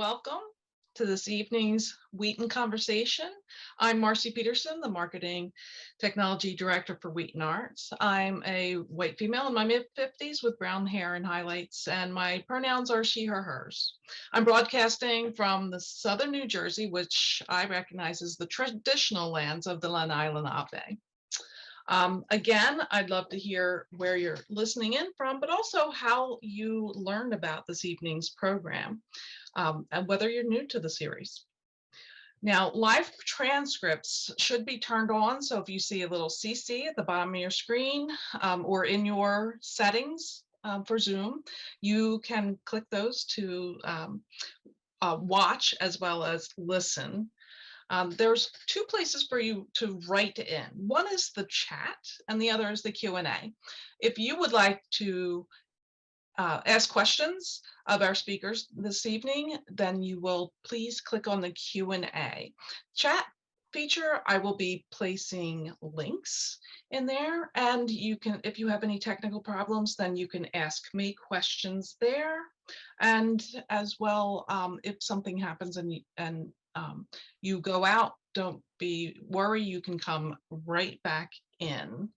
welcome to this evening's Wheaton Conversation. I'm Marcy Peterson, the Marketing Technology Director for WheatonArts. I'm a white female in my mid-50s with brown hair and highlights, and my pronouns are she, her, hers. I'm broadcasting from the southern New Jersey, which I recognize as the traditional lands of the Lanai Lenape. Again, I'd love to hear where you're listening in from, but also how you learned about this evening's program, and whether you're new to the series. Now, live transcripts should be turned on, so if you see a little CC at the bottom of your screen or in your settings for Zoom, you can click those to watch as well as listen. There's two places for you to write in. One is the chat and the other is the Q&A. If you would like to ask questions of our speakers this evening, then you will please click on the Q&A. Chat feature, I will be placing links in there, and you can, if you have any technical problems, then you can ask me questions there. And as well, if something happens and you go out, don't be worried, you can come right back in.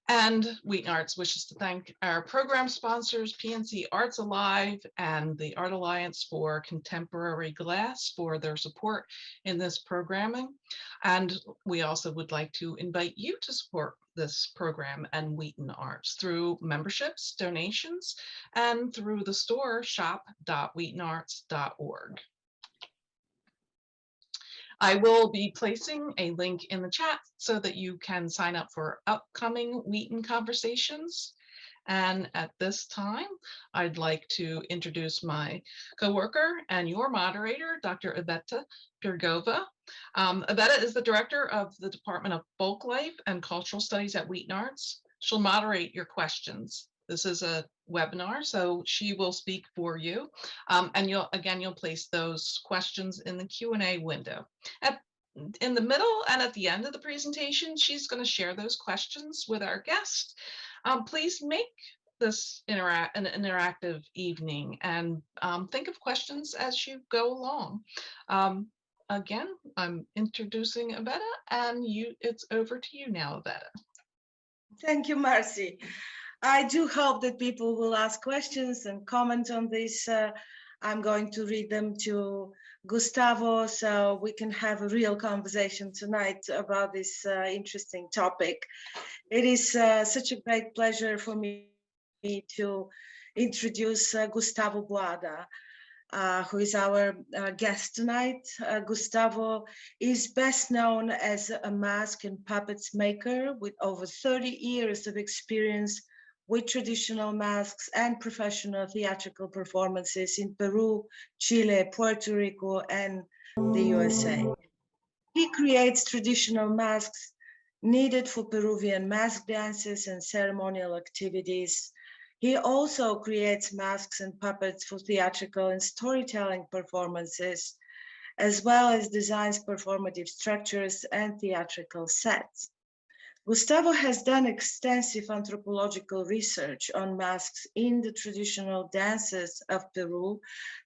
And WheatonArts wishes to thank our program sponsors, PNC Arts Alive and the Art Alliance for Contemporary Glass, for their support in this programming. And we also would like to invite you to support this program and WheatonArts through memberships, donations, and through the store shop.wheatonarts.org. I will be placing a link in the chat so that you can sign up for upcoming Wheaton conversations. And at this time, I'd like to introduce my coworker and your moderator, Dr. Iveta Pirgova. Iveta is the director of the Department of Folk Life and Cultural Studies at WheatonArts. She'll moderate your questions. This is a webinar, so she will speak for you. And you'll place those questions in the Q&A window. In the middle and at the end of the presentation, she's going to share those questions with our guest. Please make this an interactive evening and think of questions as you go along. Again, I'm introducing Iveta, and it's over to you now, Iveta. Thank you, Marcy. I do hope that people will ask questions and comment on this. I'm going to read them to Gustavo so we can have a real conversation tonight about this interesting topic. It is such a great pleasure for me to introduce Gustavo Boada, who is our guest tonight. Gustavo is best known as a mask and puppets maker with over 30 years of experience with traditional masks and professional theatrical performances in Peru, Chile, Puerto Rico, and the USA. He creates traditional masks needed for Peruvian mask dances and ceremonial activities. He also creates masks and puppets for theatrical and storytelling performances, as well as designs performative structures and theatrical sets. Gustavo has done extensive anthropological research on masks in the traditional dances of Peru,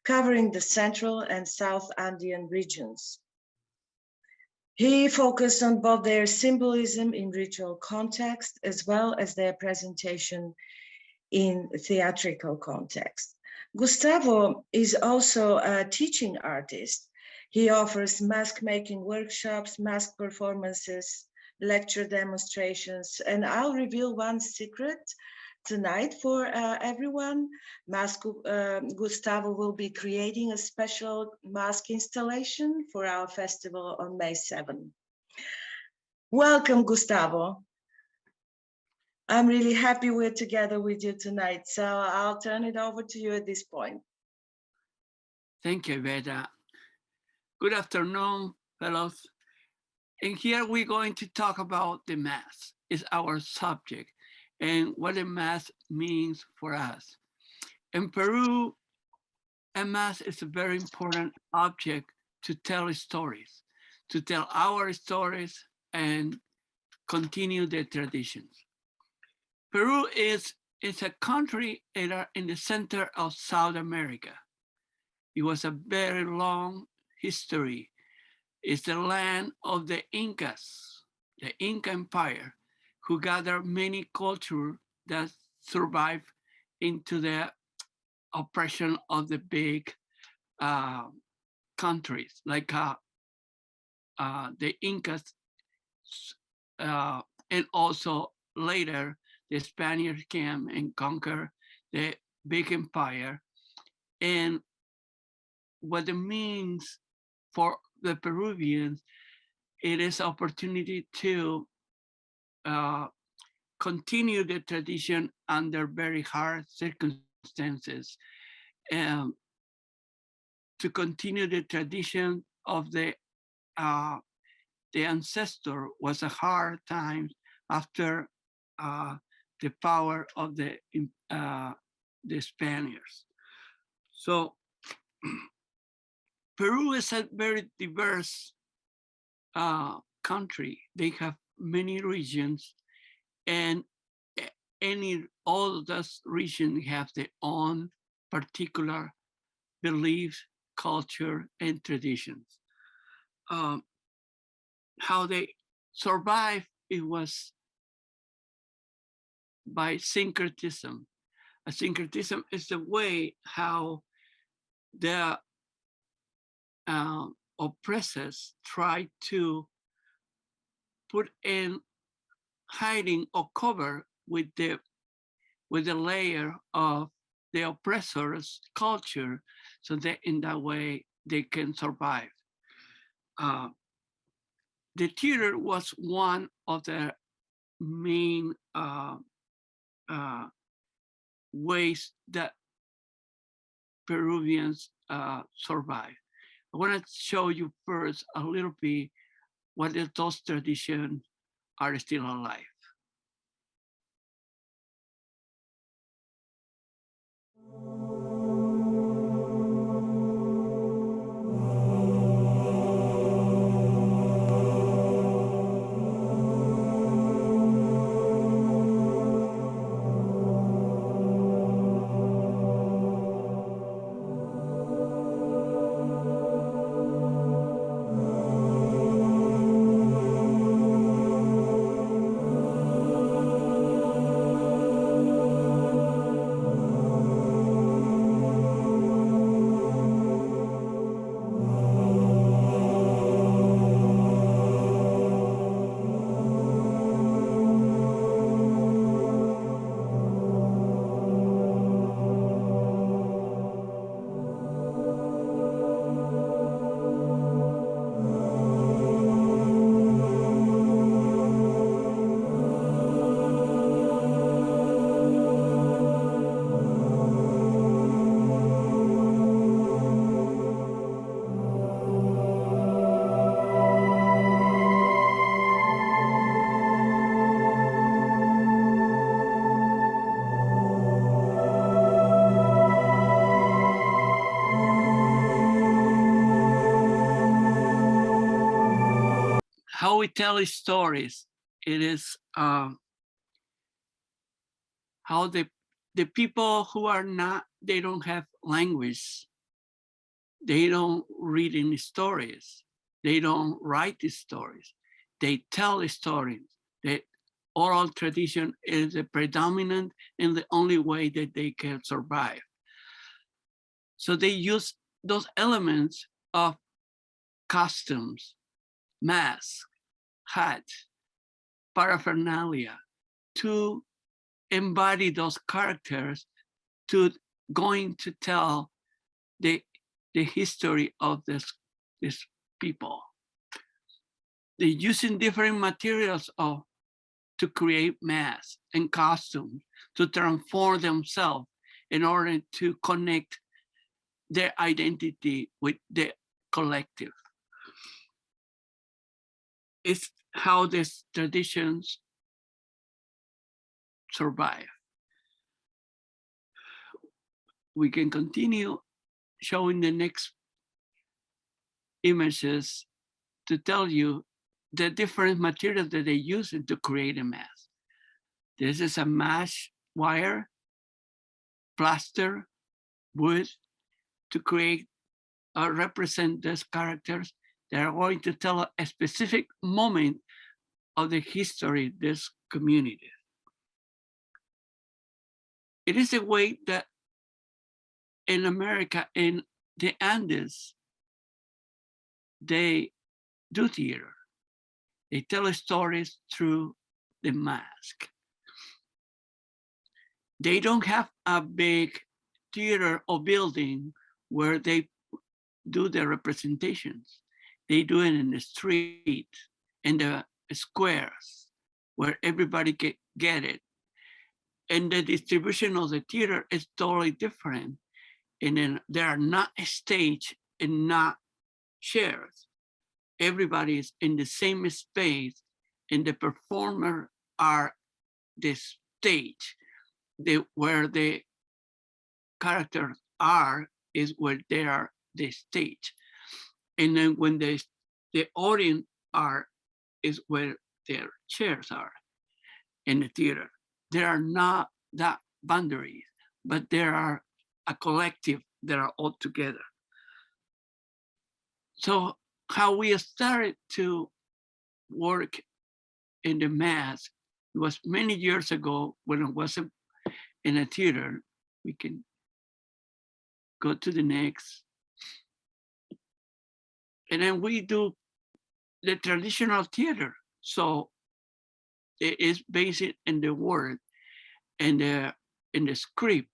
covering the central and south Andean regions. He focused on both their symbolism in ritual context, as well as their presentation in theatrical context. Gustavo is also a teaching artist. He offers mask making workshops, mask performances, lecture demonstrations, and I'll reveal one secret tonight for everyone. Gustavo will be creating a special mask installation for our festival on May 7. Welcome, Gustavo. I'm really happy we're together with you tonight, so I'll turn it over to you at this point. Thank you, Iveta. Good afternoon, fellows. And here we're going to talk about the mask. It's our subject and what a mask means for us. In Peru, a mask is a very important object to tell stories, to tell our stories and continue the traditions. Peru is a country in the center of South America. it was a very long history. It's the land of the Incas, the Inca Empire, who gathered many cultures that survived into the oppression of the big uh, countries, like the Incas, uh, and also later the Spaniards came and conquered the big empire. And what it means for the Peruvians, it is opportunity to continue the tradition under very hard circumstances, and to continue the tradition of the ancestor was a hard time after the power of the Spaniards. So Peru is a very diverse country. They have many regions, and all of those regions have their own particular beliefs, culture, and traditions. How they survive, it was by syncretism. A syncretism is the way how the oppressors try to put in hiding or cover with the layer of the oppressor's culture, so that in that way they can survive. The theater was one of the main ways that Peruvians survive. I want to show you first a little bit what those traditions are still alive. How we tell stories, it is how the people who are not, they don't have language, they don't read any stories, they don't write the stories, they tell the stories. The oral tradition is the predominant and the only way that they can survive. So they use those elements of costumes, masks, hats, paraphernalia to embody those characters, to going to tell the history of this people. They're using different materials to create masks and costumes, to transform themselves in order to connect their identity with the collective. It's how these traditions survive. We can continue showing the next images to tell you the different materials that they use to create a mask. This is a mesh wire, plaster, wood, to create represent these characters. They are going to tell a specific moment of the history of this community. It is a way that in America, in the Andes, they do theater. They tell stories through the mask. They don't have a big theater or building where they do their representations. They do it in the street, in the squares, where everybody get it. And the distribution of the theater is totally different. And then there are not a stage and not chairs. Everybody is in the same space, and the performer are the stage. Where the characters are is where they are the stage. And then when the audience are is where their chairs are in the theater. There are not that boundaries, but there are a collective that are all together. So how we started to work in the mass was many years ago when I was in a theater. We can go to the next. And then we do the traditional theater. So it is based in the word and in the script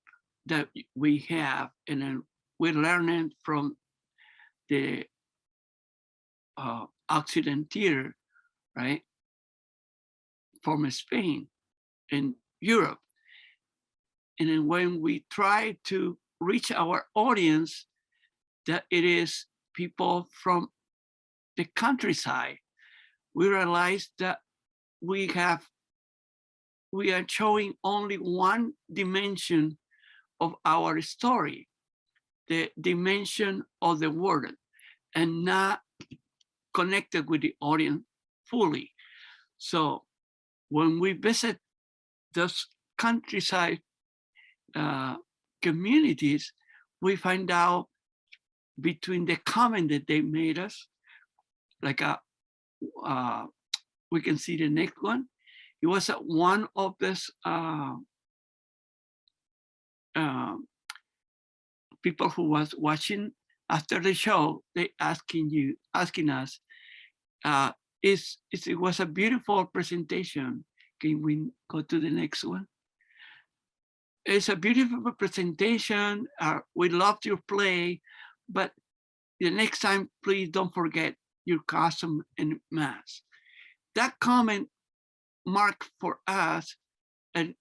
that we have, and then we learn it from the Occident theater, right? From Spain and Europe. And then when we try to reach our audience, that it is people from the countryside, we realize that we are showing only one dimension of our story, the dimension of the word, and not connected with the audience fully. So when we visit those countryside communities, we find out between the comment that they made us, like we can see the next one. It was one of this people who was watching after the show. They asking us, it was a beautiful presentation. Can we go to the next one? It's a beautiful presentation. We loved your play, but the next time, please don't forget your costume and mask. That comment marked for us a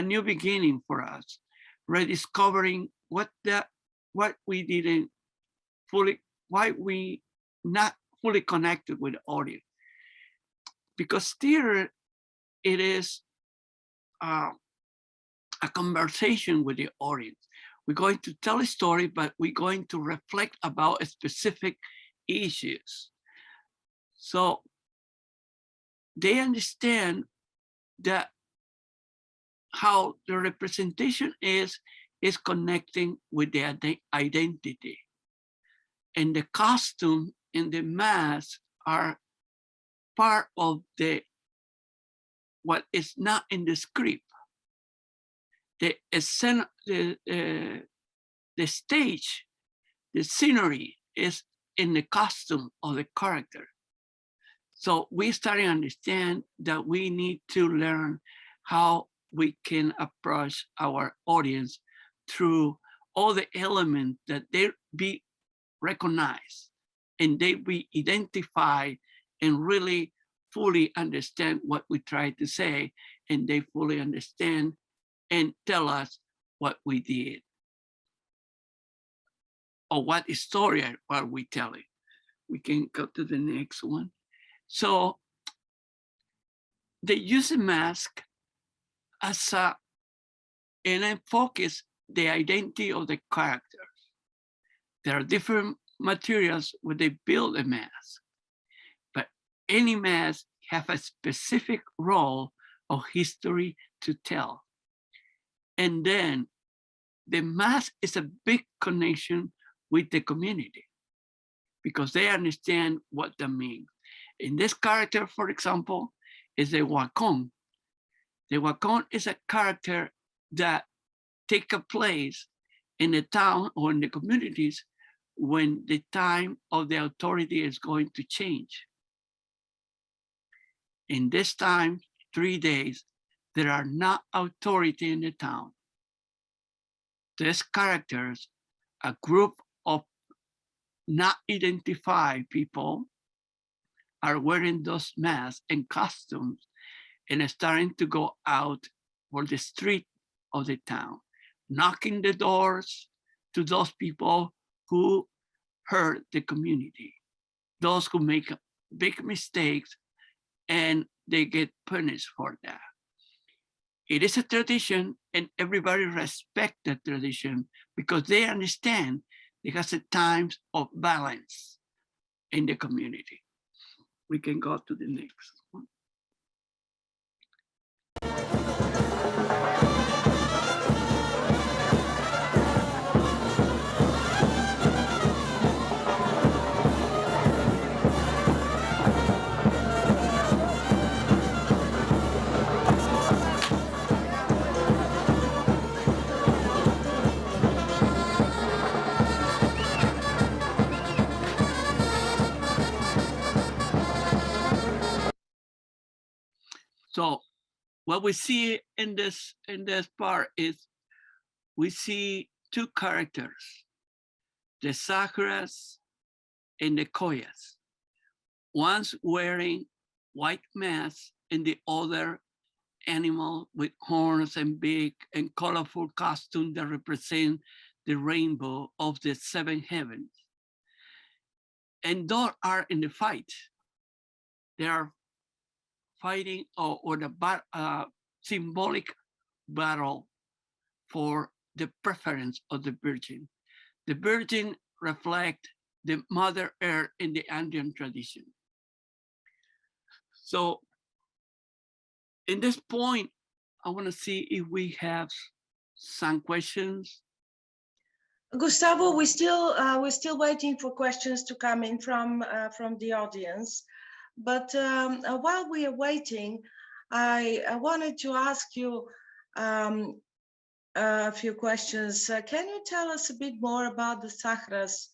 new beginning for us, rediscovering what we didn't fully, why we not fully connected with the audience. Because theater, it is a conversation with the audience. We're going to tell a story, but we're going to reflect about specific issues. So they understand that how the representation is connecting with the identity. And the costume and the mask are part of what is not in the script. The stage, the scenery is in the costume of the character. So we start to understand that we need to learn how we can approach our audience through all the elements that they be recognized and they be identified and really fully understand what we try to say, and they fully understand and tell us what we did or what story are we telling. We can go to the next one. So they use a mask as and focus the identity of the characters. There are different materials where they build a mask, but any mask have a specific role of history to tell. And then the mask is a big connection with the community because they understand what that means. In this character, for example, is the Wacon. The Wacon is a character that take a place in the town or in the communities when the time of the authority is going to change. In this time, 3 days, there are not authority in the town. These characters, a group of not identified people, are wearing those masks and costumes and are starting to go out for the street of the town, knocking the doors to those people who hurt the community, those who make big mistakes and they get punished for that. It is a tradition and everybody respects the tradition because they understand it has a times of balance in the community. We can go to the next one. So what we see in this part is we see two characters, the Sakras and the Koyas. One's wearing white masks and the other animal with horns and big and colorful costume that represent the rainbow of the seven heavens. And those are in the fight. They are fighting or the symbolic battle for the preference of the Virgin. The Virgin reflect the Mother Earth in the Andean tradition. So in this point, I want to see if we have some questions. Gustavo, we're still waiting for questions to come in from the audience. But while we are waiting, I wanted to ask you a few questions. Can you tell us a bit more about the Sakras?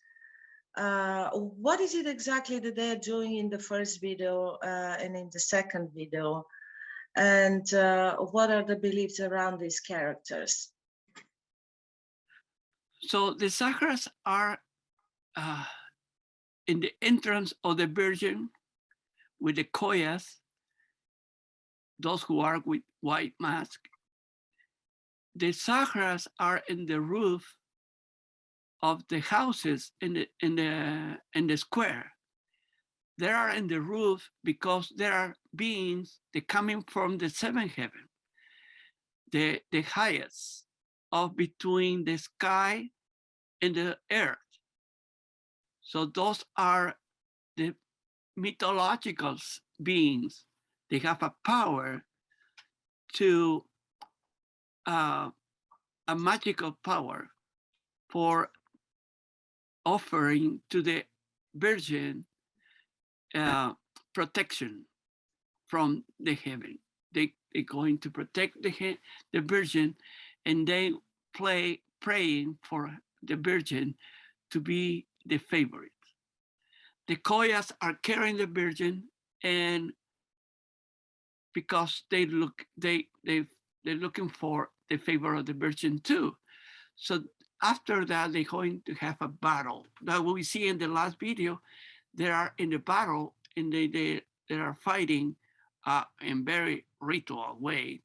What is it exactly that they're doing in the first video and in the second video? And what are the beliefs around these characters? So the Sakras are in the entrance of the Virgin with the Koyas, those who are with white mask. The Sakras are in the roof of the houses in the square. They are in the roof because there are beings that coming from the seventh heaven, the highest of between the sky and the earth. So those are the mythological beings. They have a power to a magical power for offering to the Virgin protection from the heaven. They're going to protect the Virgin, and they praying for the Virgin to be the favorite. The Koyas are carrying the Virgin, and because they're looking for the favor of the Virgin too. So after that, they're going to have a battle. That we see in the last video, they are in the battle and they are fighting in very ritual way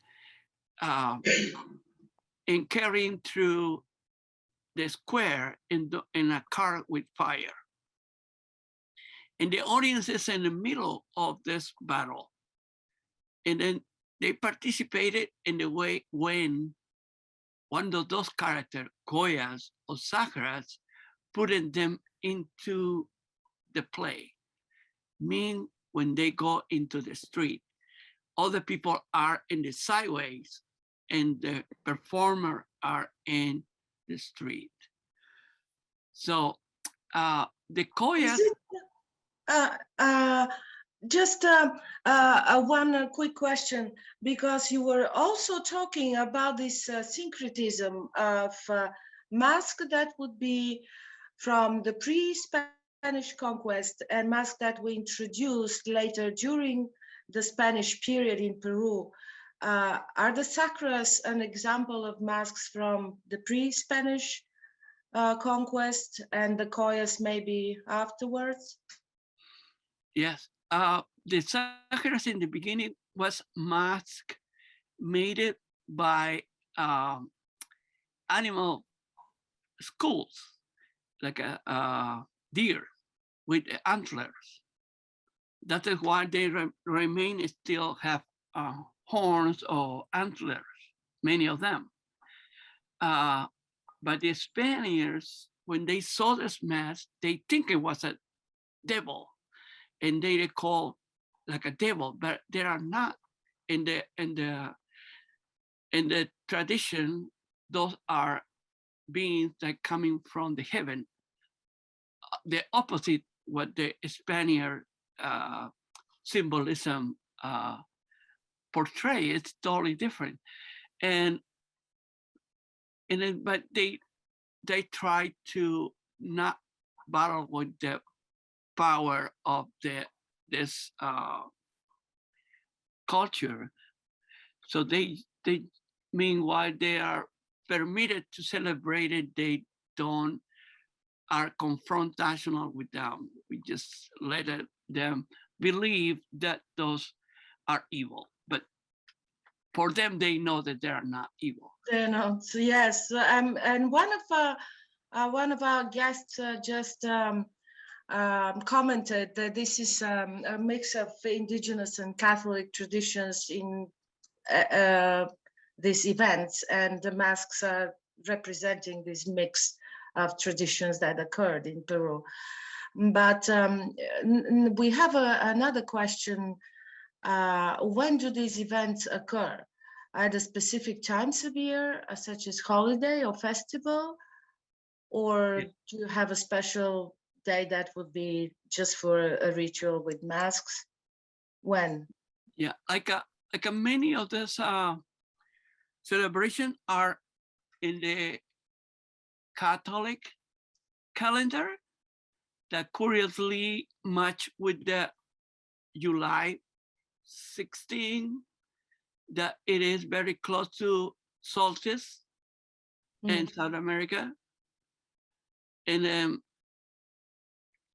and carrying through the square in a car with fire. And the audience is in the middle of this battle. And then they participated in the way when one of those characters, Koyas or Sakras, putting them into the play. Mean when they go into the street, other people are in the sideways and the performer are in the street. So the Is Koyas, it just one quick question, because you were also talking about this syncretism of mask that would be from the pre-Spanish conquest and mask that we introduced later during the Spanish period in Peru. Are the sacras an example of masks from the pre-Spanish conquest and the koyas maybe afterwards? yes, the Sacras in the beginning was mask made it by um, animal skulls, like a deer with antlers. That is why they remain still have horns or antlers, many of them. Uh, but the Spaniards, when they saw this mask, they think it was a devil, and they call like a devil, but they are not. In the tradition, those are beings that coming from the heaven. The opposite what the Spaniard uh, symbolism portray. It's totally different, and then but they try to not battle with the power of this culture. So they meanwhile they are permitted to celebrate it. They don't are confrontational with them. We just let them believe that those are evil, but for them they know that they are not evil. You know, so yes, and one of our guests just commented that this is a mix of indigenous and Catholic traditions in these events, and the masks are representing this mix of traditions that occurred in Peru. But we have another question. When do these events occur? At a specific times of year, such as holiday or festival? Or do you have a special day that would be just for a ritual with masks? When? Yeah, like many of these celebration are in the Catholic calendar that curiously match with the July 16, that it is very close to solstice in South America. And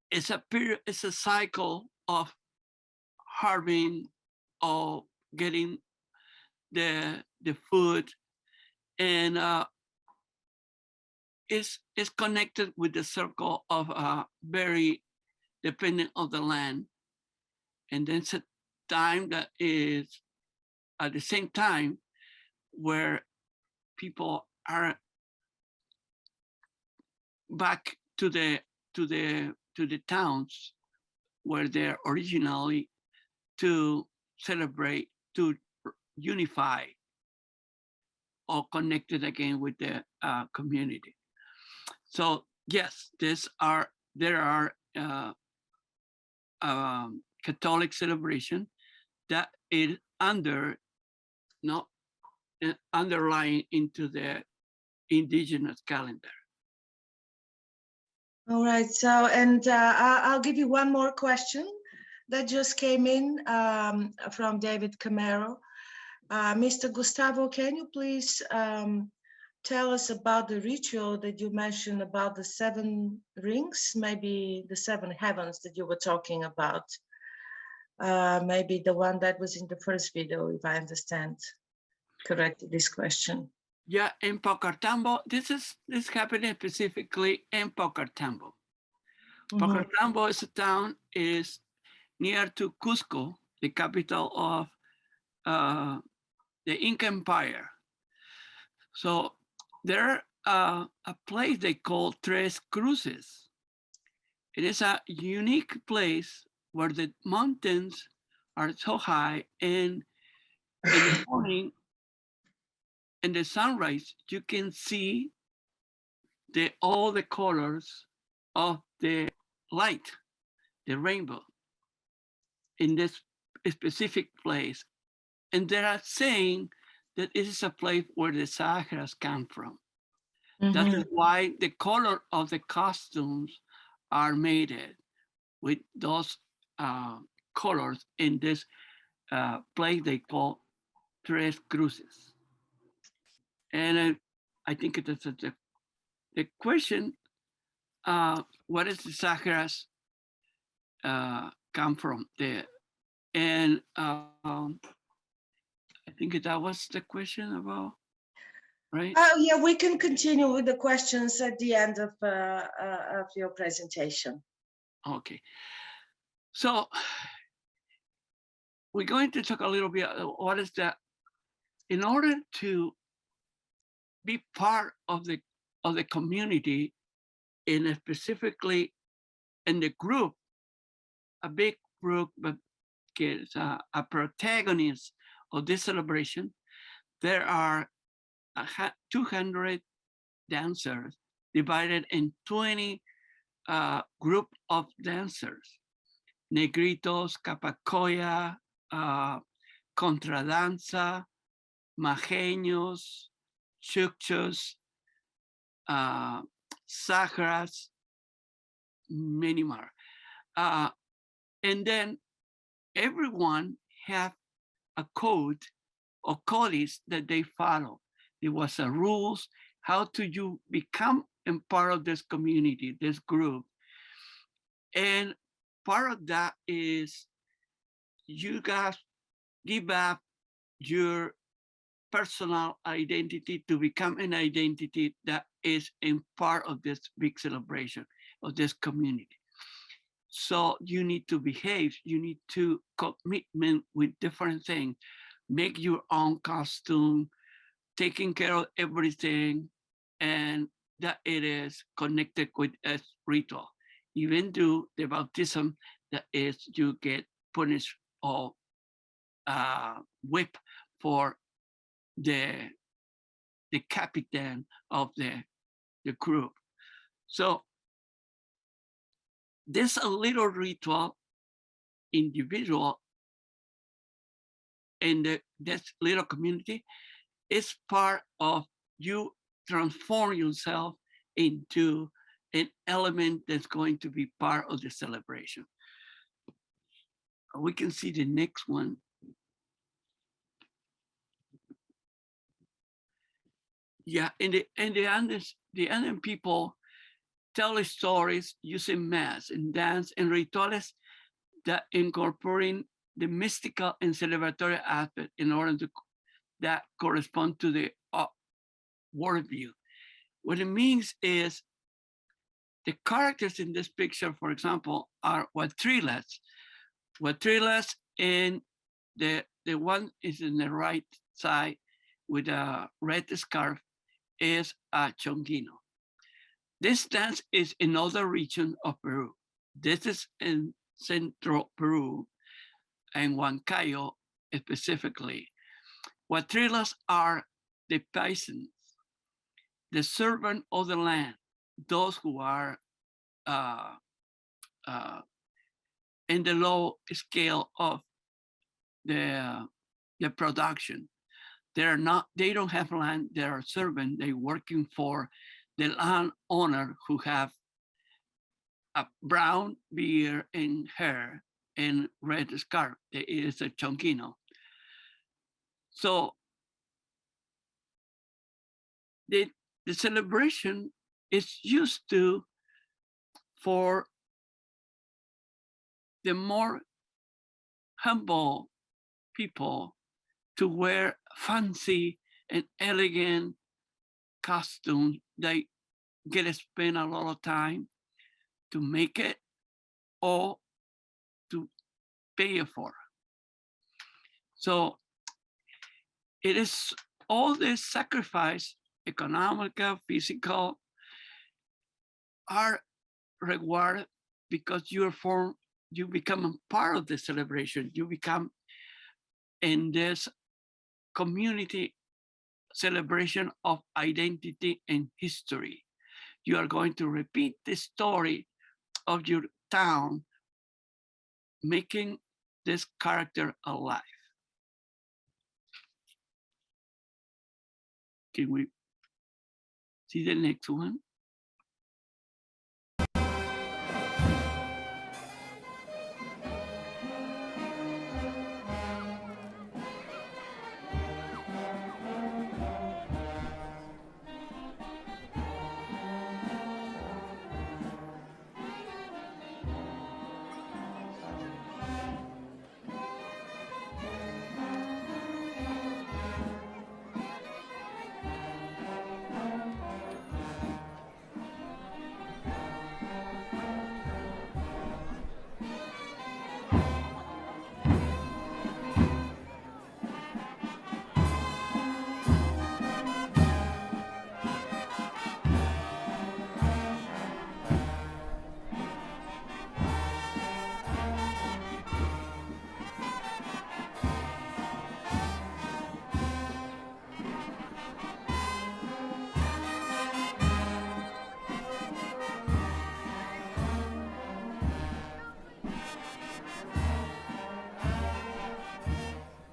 it's a period, it's a cycle of harvesting or getting the food, and it's connected with the circle of very dependent of the land. And then it's a time that is at the same time where people are back to the towns where they're originally, to celebrate, to unify or connected again with the community. So yes, there are Catholic celebration that is not underlying into the indigenous calendar. All right, so, and I'll give you one more question that just came in from David Camero. Mr. Gustavo, can you please tell us about the ritual that you mentioned about the 7 rings, maybe the 7 heavens that you were talking about? Maybe the one that was in the first video, if I understand correctly this question. Yeah, in Pacartambo, this happening specifically in Pacartambo. Pacartambo is a town, is near to Cusco, the capital of the Inca Empire. So there a place they call Tres Cruces. It is a unique place where the mountains are so high, and in the morning, in the sunrise, you can see all the colors of the light, the rainbow, in this specific place. And they are saying that it is a place where the Saharas come from. That is why the color of the costumes are made with those colors in this place they call Tres Cruces. And I think it is the question, what is the Saharas come from there? And I think that was the question about, right? Yeah, we can continue with the questions at the end of your presentation. Okay. So we're going to talk a little bit what is that. In order to be part of the community, and specifically in the group, a big group, but is a protagonist of this celebration, there are 200 dancers divided in 20 group of dancers: Negritos, Capacoya, Contra Danza, Majeños, Chukchos, Saharas, many more. And then everyone have a code or codes that they follow. There was a rules, how to you become a part of this community, this group. And part of that is you guys give up your personal identity to become an identity that is in part of this big celebration of this community. So you need to behave, you need to commitment with different things, make your own costume, taking care of everything, and that it is connected with a ritual. Even do the baptism, that is you get punished or whip for the captain of the group. So there's a little ritual individual in this little community is part of you transform yourself into an element that's going to be part of the celebration. We can see the next one. Yeah, in the Andes, the Andean people tell stories using mass and dance and rituals that incorporate the mystical and celebratory aspect in order to that correspond to the worldview. What it means is the characters in this picture, for example, are Huatrilas. Huatrilas, and the one is in the right side with a red scarf is a Chonguino. This dance is in other regions of Peru. This is in central Peru and Huancayo specifically. Huatrilas are the peasants, the servant of the land, those who are in the low scale of the production. They don't have land, they are servant, they're working for the landowner who have a brown beard and hair and red scarf. It is a Chonguino. So the celebration is used to for the more humble people to wear fancy and elegant costumes. They get to spend a lot of time to make it or to pay it for. So it is all this sacrifice, economical, physical, are rewarded because you become a part of the celebration. You become in this community celebration of identity and history. you are going to repeat the story of your town, making this character alive. Can we see the next one?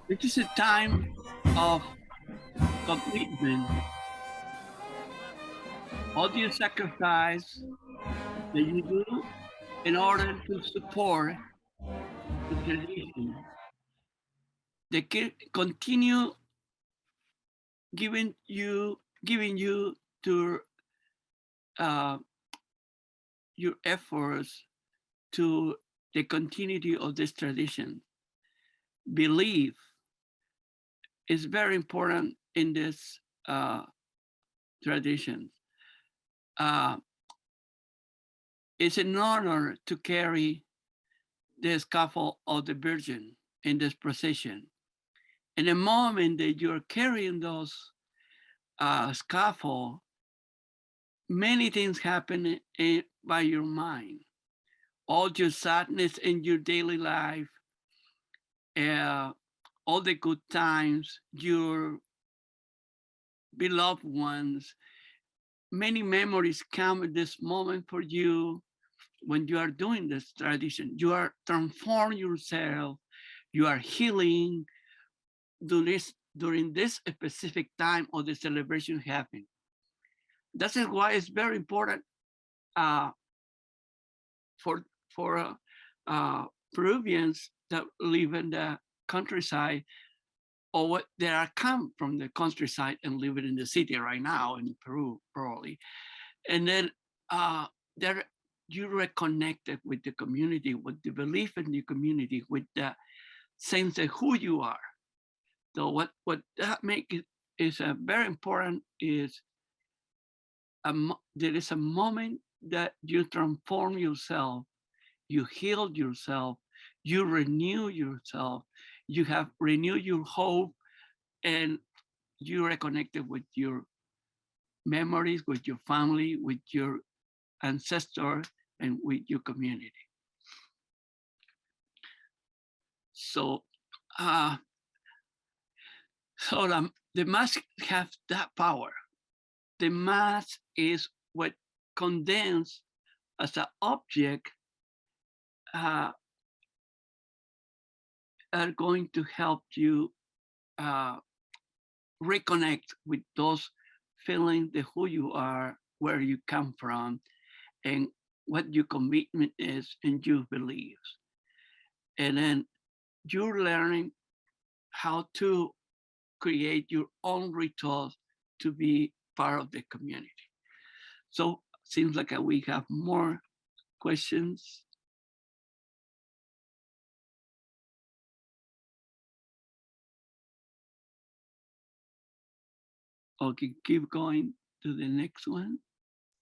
This is a time of commitment. All the sacrifice that you do in order to support the tradition. They continue giving you to your efforts to the continuity of this tradition. Belief is very important in this tradition. It's an honor to carry the scaffold of the Virgin in this procession. In the moment that you're carrying those scaffold, many things happen by your mind. All your sadness in your daily life, all the good times, your beloved ones, many memories come at this moment for you when you are doing this tradition. You are transforming yourself, you are healing during this specific time of the celebration happening. That's why it's very important for Peruvians that live in the countryside, or what they are come from the countryside and living in the city right now in Peru, probably. And then there you reconnected with the community, with the belief in the community, with the sense of who you are. So what that makes it is very important is there is a moment that you transform yourself, you heal yourself, you renew yourself, you have renewed your hope, and you reconnected with your memories, with your family, with your ancestors, and with your community. So, the mask have that power. The mask is what condensed as an object are going to help you reconnect with those feelings, the who you are, where you come from, and what your commitment is and your beliefs. And then you're learning how to create your own rituals to be part of the community. So seems like we have more questions. Okay, keep going to the next one.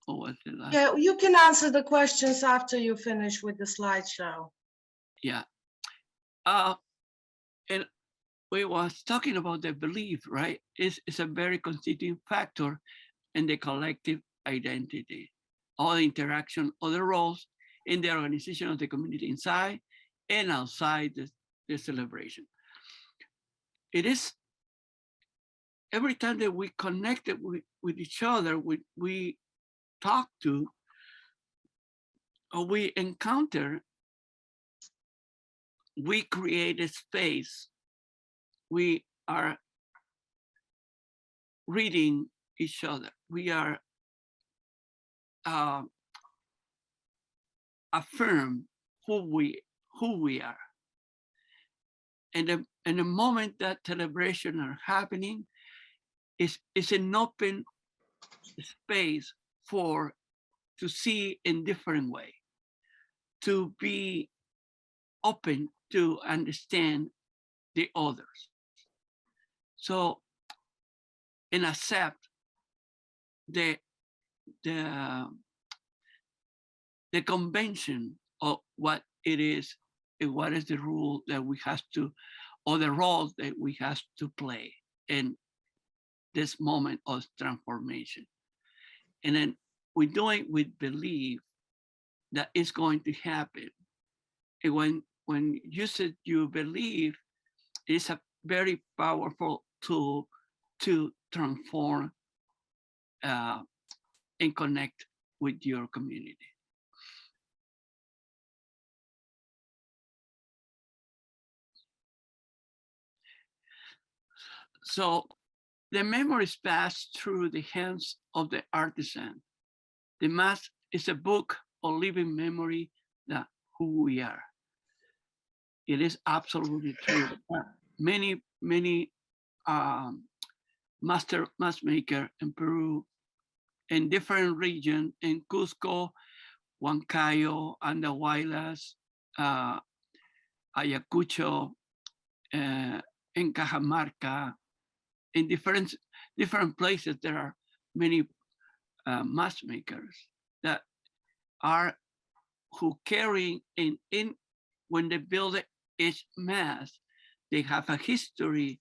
Or what's the last? Yeah, you can answer the questions after you finish with the slideshow. Yeah. And we was talking about the belief, right? It's a very constituent factor in the collective identity, all the interaction, all the roles in the organization of the community inside and outside the celebration. It is every time that we connected with each other, we talk to or we encounter, we create a space. We are reading each other. We are uh, affirm who we are. And the moment that celebration are happening, is an open space for to see in different way, to be open to understand the others. So and accept the the the convention of what it is and what is the rule that we have to, or the role that we have to play in this moment of transformation. And then we do it with belief that it's going to happen. And when you said you believe, it's a very powerful tool to transform uh, and connect with your community. So the memories pass through the hands of the artisan. The mask is a book of living memory that who we are. It is absolutely true. Many master mask maker in Peru, in different regions, in Cusco, Huancayo, Andahuaylas, Ayacucho, in Cajamarca, in different places, there are many mask makers that are who carry in when they build each mask, they have a history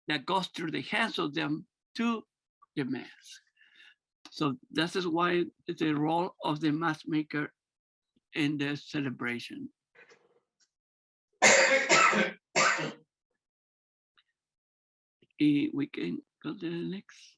that goes through the hands of them to the mask. So that is why the role of the mask maker in the celebration. We can go to the next.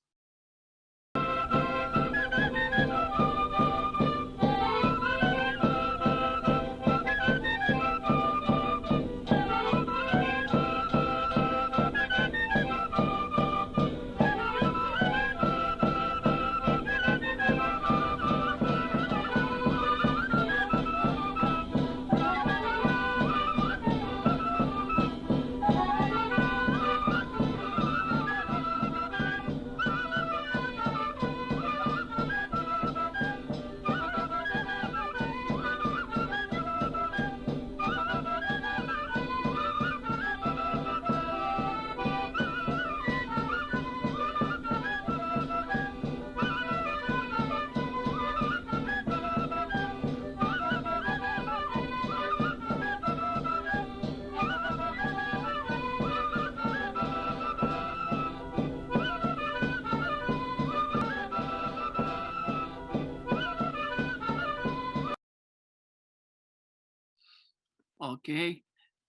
Okay,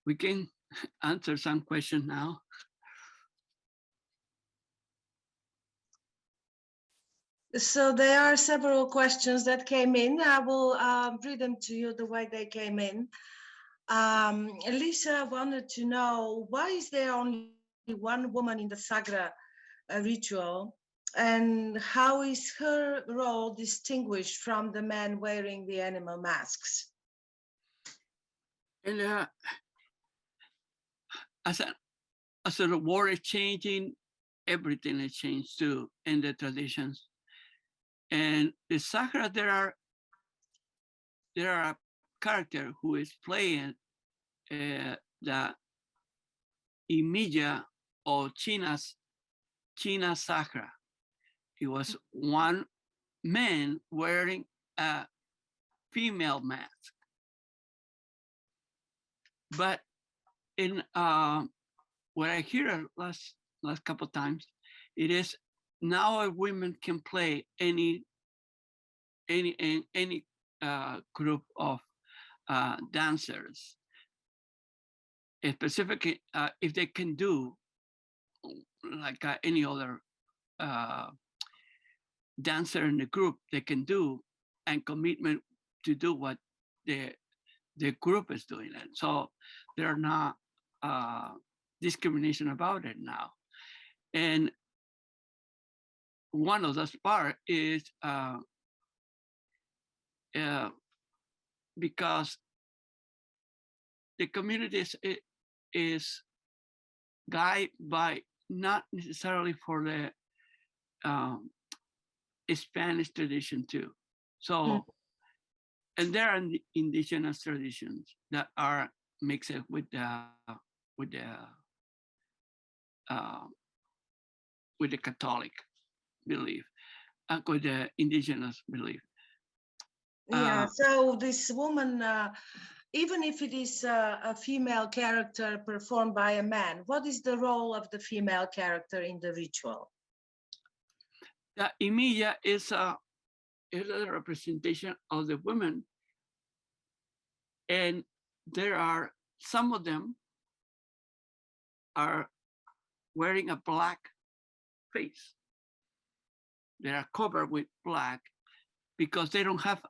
we can answer some questions now. So there are several questions that came in. I will read them to you the way they came in. Lisa wanted to know, why is there only one woman in the Sagra ritual? And how is her role distinguished from the men wearing the animal masks? And as the world is changing, everything is changed too in the traditions. And the Sakura, there are a character who is playing the Imija or China Sakura. It was one man wearing a female mask. But in what I hear last couple of times, it is now a women can play any group of dancers, specifically if they can do like any other dancer in the group they can do, and commitment to do what the group is doing it. So there are not discrimination about it now. And one of those part is because the community is guided by not necessarily for the Spanish tradition too. So, and there are indigenous traditions that are mixed with with the uh, with the Catholic belief, with the indigenous belief. Yeah, so this woman, even if it is a female character performed by a man, what is the role of the female character in the ritual? The imilla is a representation of the women, and there are some of them are wearing a black face. They are covered with black because they don't have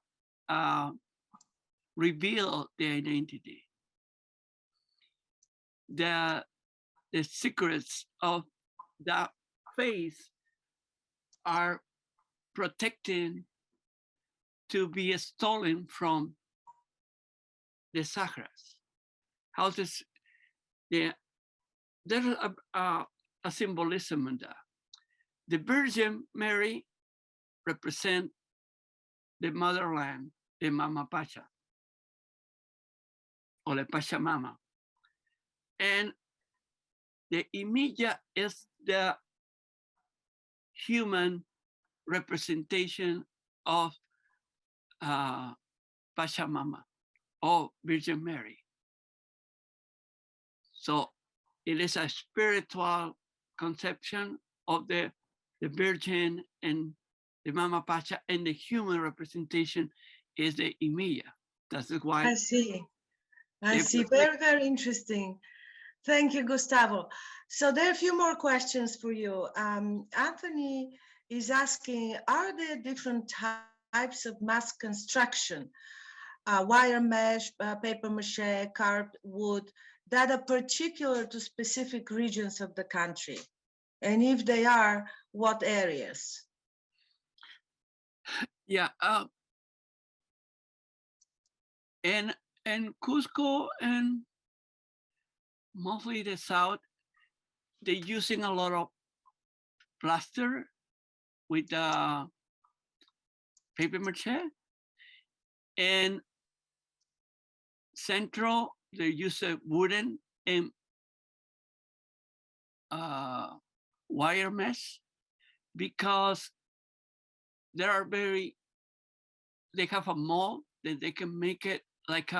revealed the identity. The secrets of that face are protected to be stolen from the sagras. How does there's a symbolism in that. The Virgin Mary represent the motherland, the Mama Pacha, or the Pachamama. And the imilla is the human representation of Pachamama or Virgin Mary. So it is a spiritual conception of the Virgin and the Mama Pacha, and the human representation is the imilla. That's why I see. I see. Very, very interesting. Thank you, Gustavo. So there are a few more questions for you. Anthony is asking, are there different types of mask construction, wire mesh, paper mache, carved wood, that are particular to specific regions of the country? And if they are, what areas? Yeah. And Cusco and mostly the south, they're using a lot of plaster with paper mache. And central, they use a wooden and wire mesh because they have a mold that they can make it like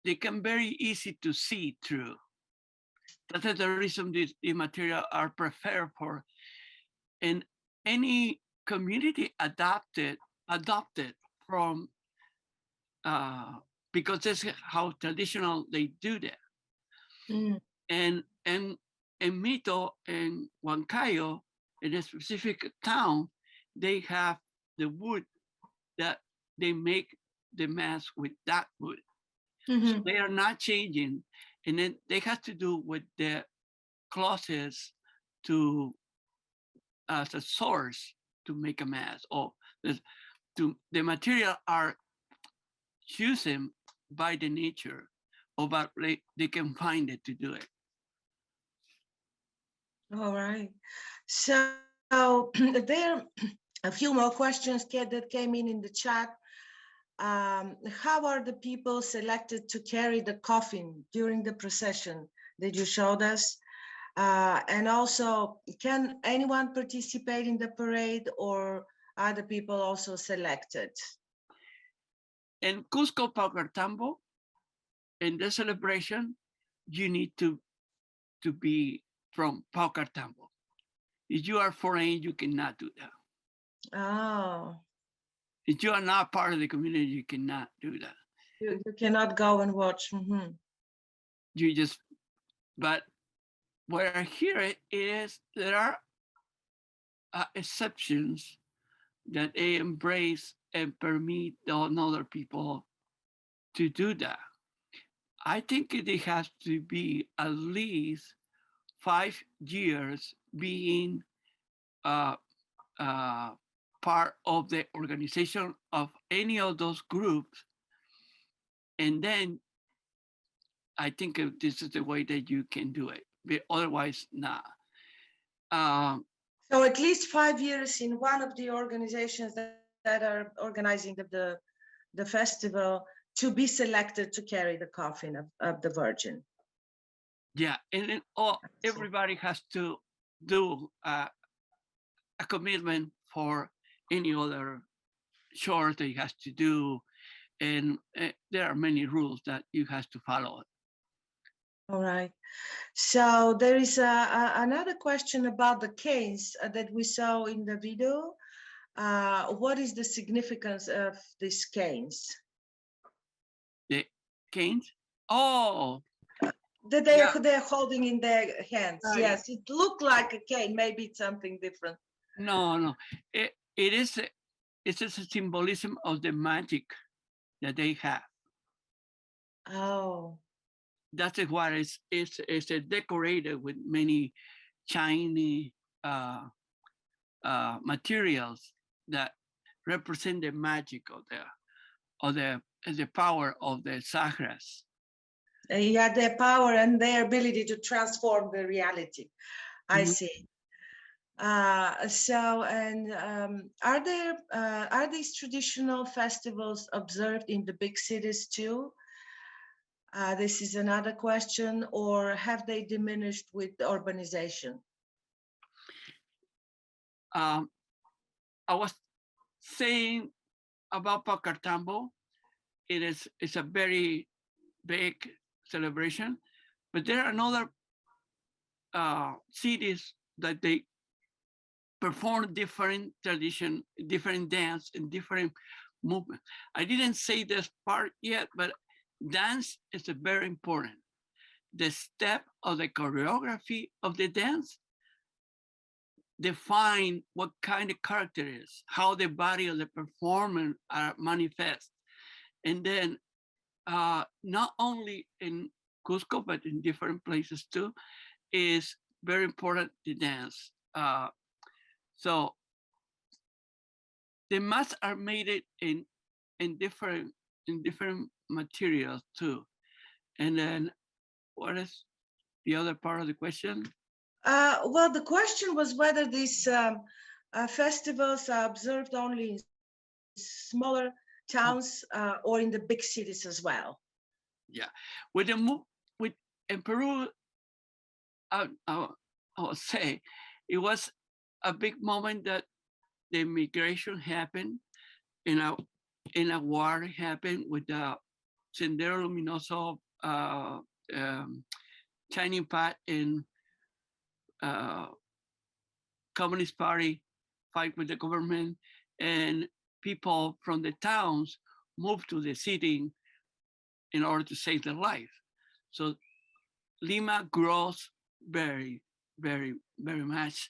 they can very easy to see through. That is the reason the material are preferred for. And any community adopted from because that's how traditional they do that. And Mito and Huancayo, in a specific town, they have the wood that they make the mask with that wood. So they are not changing. And then they have to do with the clothes to as a source to make a mask, or the material are chosen by the nature, or but they can find it to do it. All right. So there are a few more questions that came in the chat. How are the people selected to carry the coffin during the procession that you showed us? And also, can anyone participate in the parade, or are the people also selected? In Cusco Paucartambo, in the celebration, you need to be from Paucartambo. If you are foreign, you cannot do that. Oh. If you are not part of the community, you cannot do that. You cannot go and watch. You just, but what I hear is there are exceptions that they embrace and permit the other people to do that. I think it has to be at least 5 years being uh, uh, part of the organization of any of those groups. And then I think this is the way that you can do it. But otherwise, nah. So at least 5 years in one of the organizations that are organizing the festival to be selected to carry the coffin of the Virgin. Yeah, and then everybody has to do a commitment for any other chores that you has to do, and there are many rules that you have to follow. All right. So there is another question about the canes that we saw in the video. What is the significance of these canes? The canes? Oh, That they're holding in their hands. Yeah. Yes, it looked like a cane. Maybe it's something different. No. It is it's a symbolism of the magic that they have. Oh. That's why it's decorated with many shiny materials that represent the magic of the power of the Sagras. Yeah, their power and their ability to transform the reality. I see. Are these traditional festivals observed in the big cities too? This is another question, or have they diminished with urbanization? I was saying about Pacartambo, it's a very big celebration, but there are another cities that they perform different tradition, different dance, and different movement. I didn't say this part yet, but dance is very important. The step of the choreography of the dance define what kind of character is, how the body of the performer manifests. And then not only in Cusco, but in different places too, is very important to dance. So the masks are made it in different materials too. And then what is the other part of the question? Well, the question was whether these festivals are observed only in smaller towns or in the big cities as well. Yeah, with in Peru, I'll say it was a big moment that the migration happened, in a war happened with the Sendero Luminoso Shining Path in Communist Party fight with the government, and people from the towns moved to the city in order to save their life. So Lima grows very, very, very much.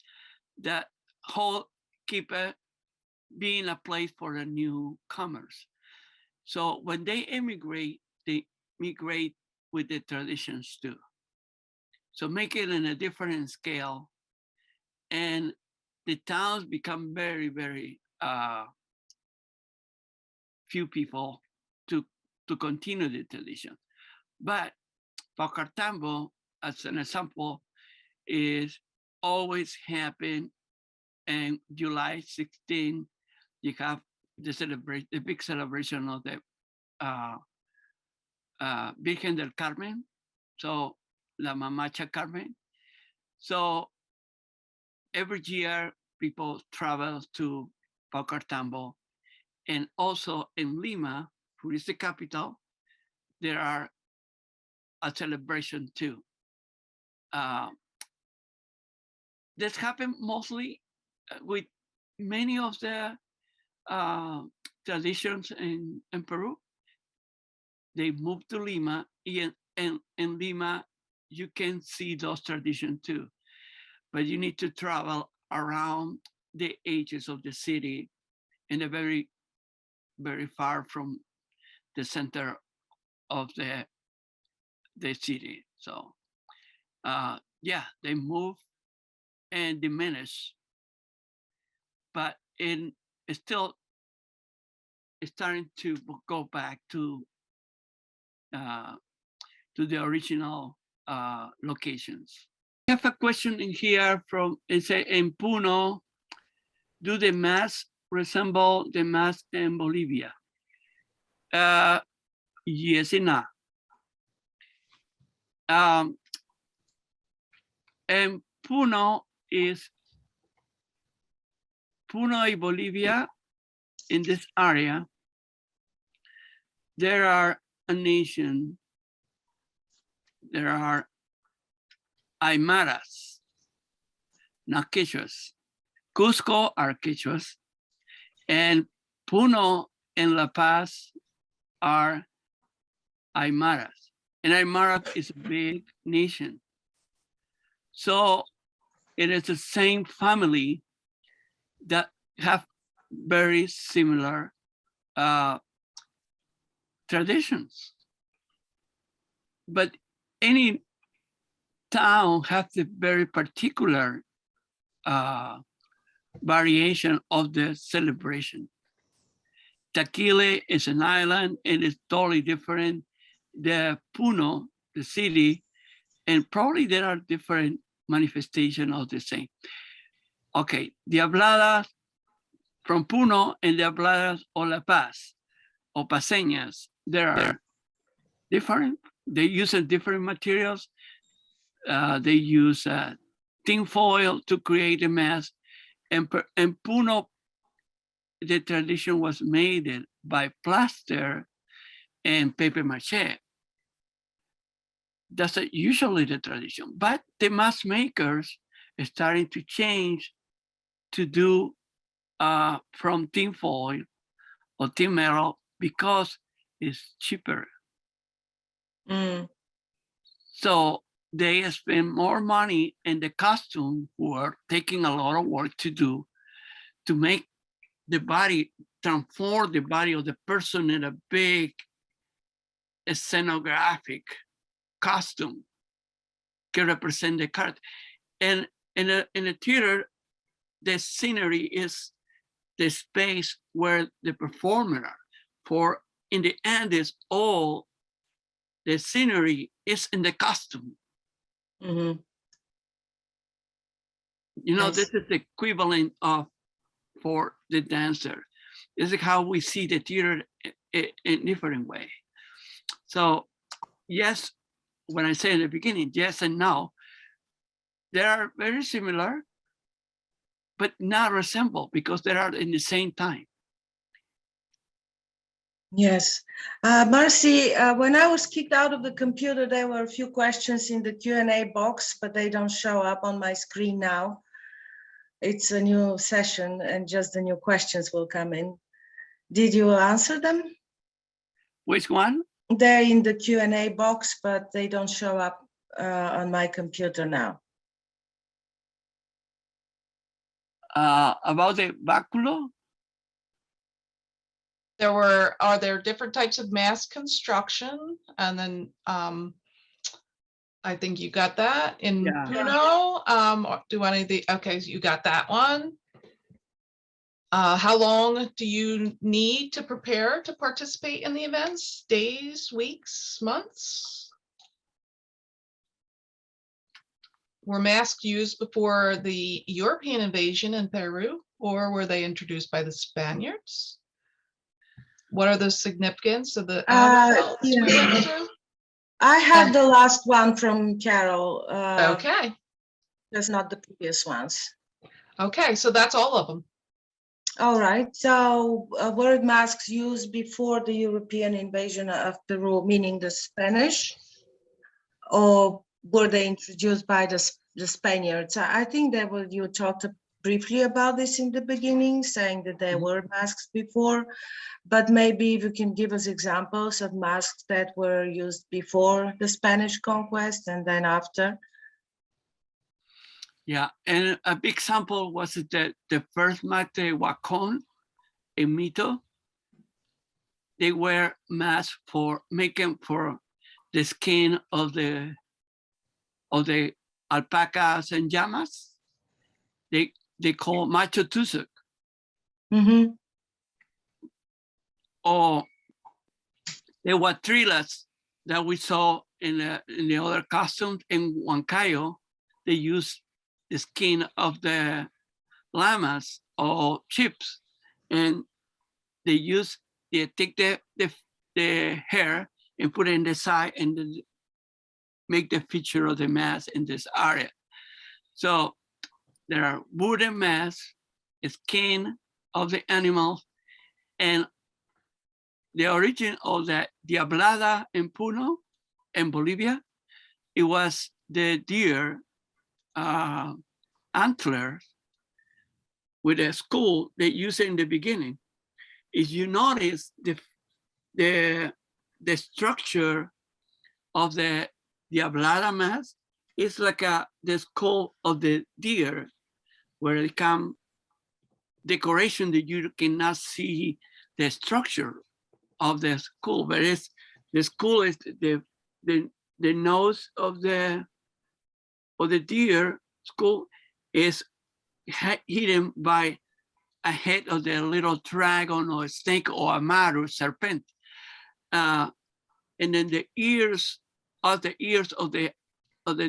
That whole keep being a place for the newcomers. So when they migrate with the traditions too. So make it in a different scale, and the towns become very, very few people to continue the tradition. But Pacartambo, as an example, is always happen, and July 16, you have the big celebration of the Virgen del Carmen, so La Mamacha Carmen. So every year people travel to Pacartambo, and also in Lima, who is the capital, there are a celebration too. This happened mostly with many of the traditions in Peru. They moved to Lima, and in Lima, you can see those traditions too. But you need to travel around the edges of the city and they're very, very far from the center of the city. So yeah, they move and diminish, but it's still starting to go back to the original locations. I have a question in here from, it says, in Puno, do the masks resemble the masks in Bolivia? Yes and no. And Puno y Bolivia, in this area, there are a nation, there are Aymaras, not Quechuas. Cusco are Quechuas, and Puno and La Paz are Aymaras. And Aymara is a big nation. So it is the same family that have very similar traditions. But any town has the very particular variation of the celebration. Taquile is an island and it's totally different. The Puno, the city, and probably there are different manifestations of the same. Okay, the habladas from Puno and the habladas of La Paz, or paseñas, they are different. They use different materials. They use tin foil to create a mask. And Puno, the tradition was made by plaster and paper mache. That's usually the tradition. But the mask makers are starting to change to do from tin foil or tin metal because it's cheaper. Mm. So they spend more money in the costume, who are taking a lot of work to do to make the body, transform the body of the person in a big scenographic costume can represent the character. And in a theater, the scenery is the space where the performer are. For in the end, is all the scenery is in the costume. Mm-hmm. You know, Yes. this is the equivalent of for the dancer. This is how we see the theater in different way. So yes, when I say in the beginning, yes and no, they are very similar, but not resemble because they are in the same time. Yes. Marcy, when I was kicked out of the computer, there were a few questions in the Q&A box, but they don't show up on my screen now. It's a new session and just the new questions will come in. Did you answer them? Which one? They're in the Q&A box, but they don't show up on my computer now. About the báculo? Are there different types of mask construction? And then I think you got that in Yeah. Puno. Do any of the, okay, so you got that one. How long do you need to prepare to participate in the events? Days, weeks, months? Were masks used before the European invasion in Peru, or were they introduced by the Spaniards? What are the significance of the animals we went through? I have the last one from Carol. Okay. That's not the previous ones. Okay, so that's all of them. All right. So were masks used before the European invasion of Peru, meaning the Spanish, or were they introduced by the Spaniards? I think that you talked briefly about this in the beginning, saying that there were masks before, but maybe if you can give us examples of masks that were used before the Spanish conquest and then after. Yeah, and a big example was that the first mate wacon in Mito, they wear masks for making for the skin of the alpacas and llamas. They call macho tusuk. Mm-hmm. Or the huatrilas that we saw in the other costumes in Huancayo. They use the skin of the llamas or sheep, and they take the hair and put it in the side and then make the feature of the mask in this area. So there are wooden masks, skin of the animal, and the origin of the Diablada in Puno, in Bolivia, it was the deer antlers with a skull they used in the beginning. If you notice the structure of the Diablada mask, it's like the skull of the deer, where it come decoration that you cannot see the structure of the skull, but it's the skull is the nose of the deer skull is hidden by a head of the little dragon or snake or a mar or serpent, and then the ears of the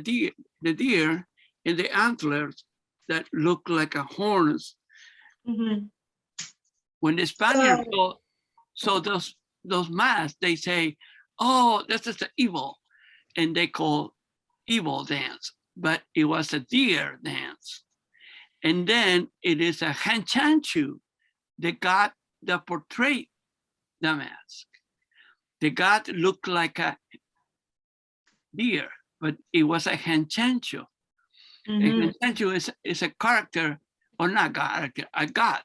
deer and the antlers that look like a horns. Mm-hmm. When the Spaniards saw those masks, they say, "Oh, this is the evil," and they call evil dance, but it was a deer dance. And then it is a Hanchanchu, the god that portrayed the mask. The god looked like a deer, but it was a Hanchanchu. Mm-hmm. A Hanchanchu is a character, or not character, a god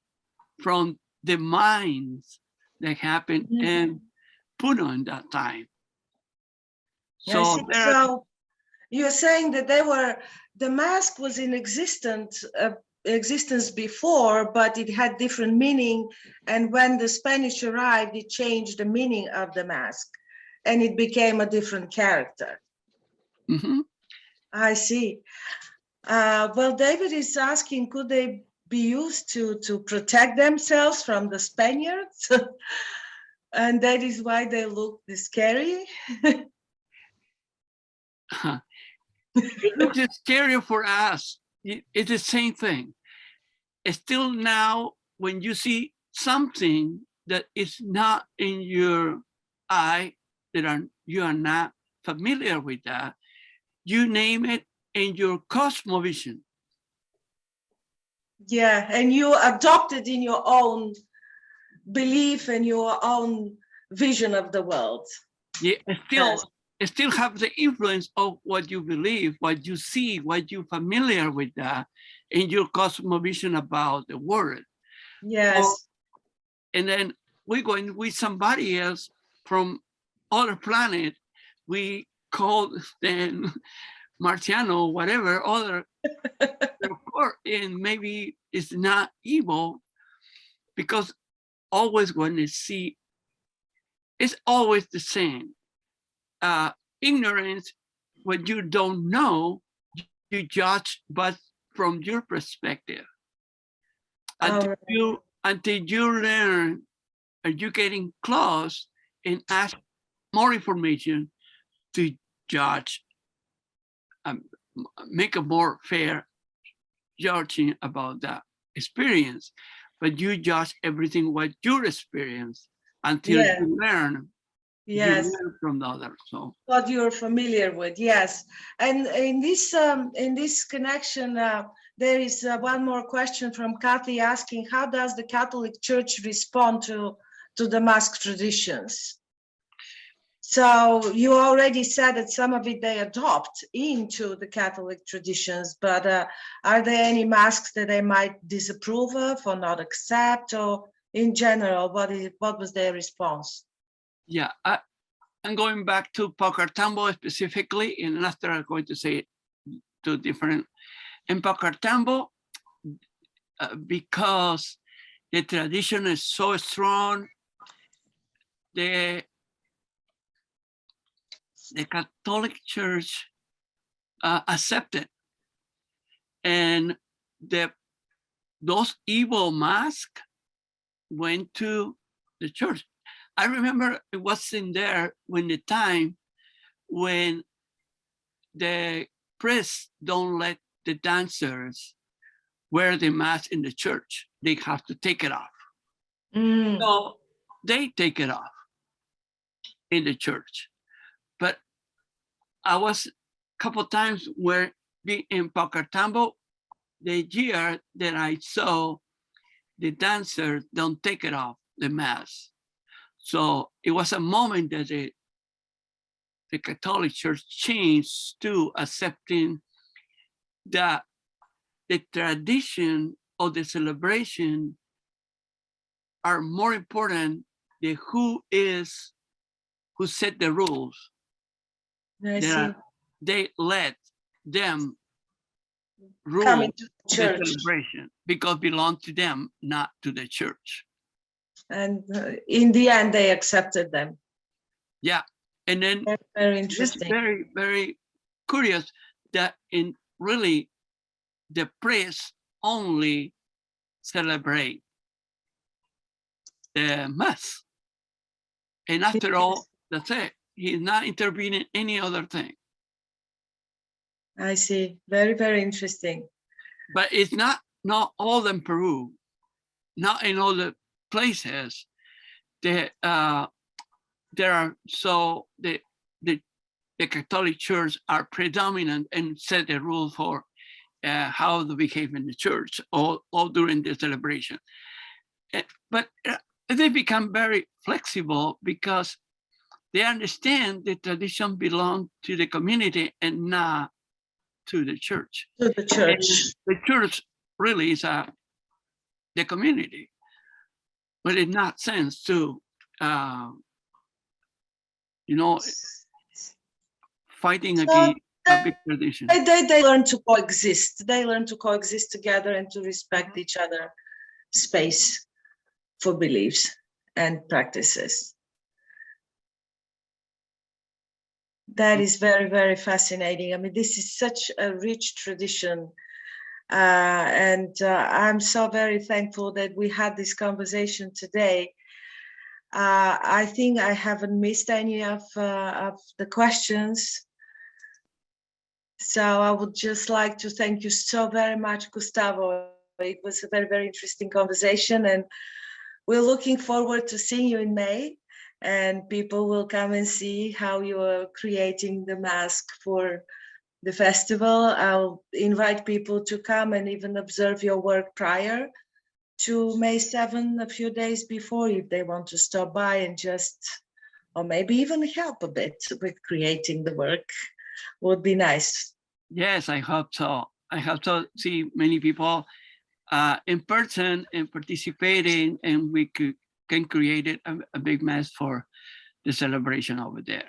from the mines that happened in Puno in that time. So, so you're saying that the mask was in existence before, but it had different meaning. And when the Spanish arrived, it changed the meaning of the mask and it became a different character. mm-hmm. I see. Well, David is asking, could they be used to protect themselves from the Spaniards? And that is why they look scary. It looks scary for us. It's the same thing. Still now, when you see something that is not in your eye, you are not familiar with that, you name it in your cosmovision. Yeah, and you adopt it in your own belief and your own vision of the world. Yeah, it still have the influence of what you believe, what you see, what you're familiar with that in your cosmovision about the world. Yes. So, and then we go in with somebody else from other planet. We call them Marciano, whatever, other, and maybe it's not evil, because always when you see, it's always the same. Ignorance, when you don't know, you judge, but from your perspective. Until you learn, and you're getting close and ask more information to judge, make a more fair judging about that experience. But you judge everything what your experience until you learn. Yes. You learn from the other. So what you're familiar with, yes. And in this connection, there is one more question from Kathy asking, how does the Catholic Church respond to the mask traditions? So you already said that some of it they adopt into the Catholic traditions, but are there any masks that they might disapprove of or not accept, or in general, what was their response? Yeah, I'm going back to Paucartambo specifically, and after I'm going to say two different In Pacartambo, because the tradition is so strong, the Catholic Church accepted, and those evil masks went to the church. I remember it was in there when the time when the priests don't let the dancers wear the mask in the church. They have to take it off. So they take it off in the church. But I was a couple times where in Pacartambo, the year that I saw the dancers don't take it off, the mask. So it was a moment that the Catholic Church changed to accepting that the tradition of the celebration are more important than who set the rules. They let them rule Coming to the church. celebration because it belonged to them, not to the church. And in the end, they accepted them. Yeah, and then That's very interesting. It's very, very curious that in really the priests only celebrate the mass. And after all, that's it. He's not intervening in any other thing. I see. Very, very interesting. But it's not all in Peru, not in all the places. There are the Catholic Church are predominant and set the rule for how to behave in the church all during the celebration. But they become very flexible because they understand the tradition belongs to the community and not to the church. To the church. And the church really is the community, but in that sense too, fighting against a big tradition. They learn to coexist. They learn to coexist together and to respect each other space for beliefs and practices. That is very, very fascinating. I mean, this is such a rich tradition. And I'm so very thankful that we had this conversation today. I think I haven't missed any of the questions. So I would just like to thank you so very much, Gustavo. It was a very, very interesting conversation, and we're looking forward to seeing you in May, and people will come and see how you are creating the mask for the festival. I'll invite people to come and even observe your work prior to May 7, a few days before, if they want to stop by and just, or maybe even help a bit with creating the work. Would be nice. Yes, I hope so. I hope to see many people in person and participating, and we can create a big mess for the celebration over there.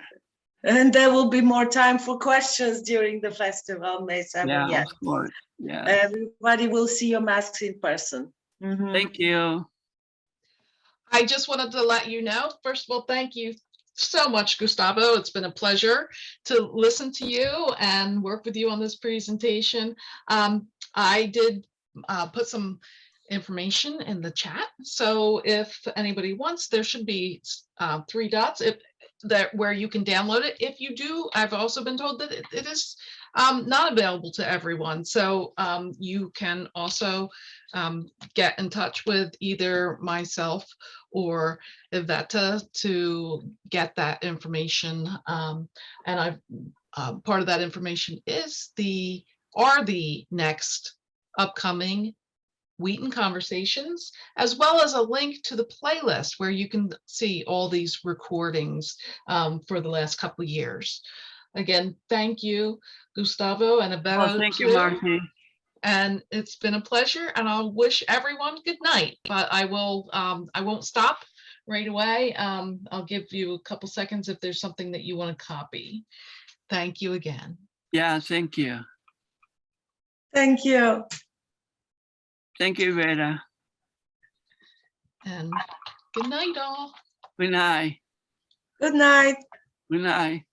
And there will be more time for questions during the festival, May 7. Yeah, Yes. of course. Yeah. Everybody will see your masks in person. Mm-hmm. Thank you. I just wanted to let you know, first of all, thank you so much, Gustavo. It's been a pleasure to listen to you and work with you on this presentation. I did put some information in the chat. So if anybody wants, there should be 3 dots where you can download it. If you do, I've also been told that it is not available to everyone. So you can also get in touch with either myself or Iveta to get that information. And part of that information is the next upcoming Wheaton Conversations, as well as a link to the playlist where you can see all these recordings for the last couple of years. Again, thank you, Gustavo and Iveta. Well, thank you, Marcy. And it's been a pleasure, and I'll wish everyone good night. But I won't stop right away. I'll give you a couple seconds if there's something that you want to copy. Thank you again. Yeah, thank you. Thank you. Thank you, Vera. And good night, all. Good night. Good night. Good night.